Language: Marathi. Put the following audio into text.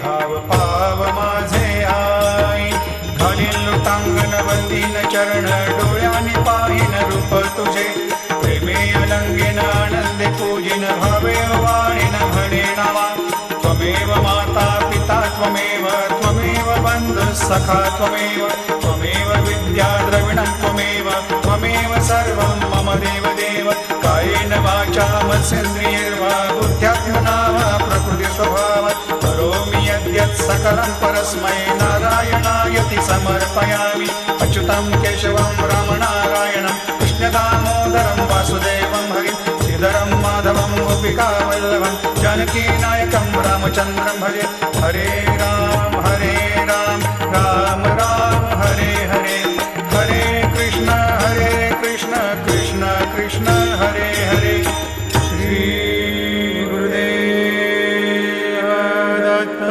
धाव पाव माझे आई घालील लुटांगण वंदीन चरण डोळ्यानी पाहिन रूप तुझे प्रेमे अलंगीन आनंदे पूजिन भावे वाणीन म्हणे नावा त्वमेव माता पिता त्वमेव त्वमेव बंधु सखा त्वमेव त्वमेव विद्या द्रविणं त्वमेव त्वमेव सर्वं मम देवदेव कायेन वाचा मनसेन्द्रियैर्वा बुद्ध्यात्मना वा प्रकृति स्वभावात् करोमि यद्यत् सकलं परस्मै नारायणायति समर्पयामि अच्युतं केशवं रामनारायणं कृष्णदामोदरं वासुदेवं हरिं श्रीधरं माधवं गोपिकावल्लभं जानकीनायकं रामचन्द्रं भजे हरे राम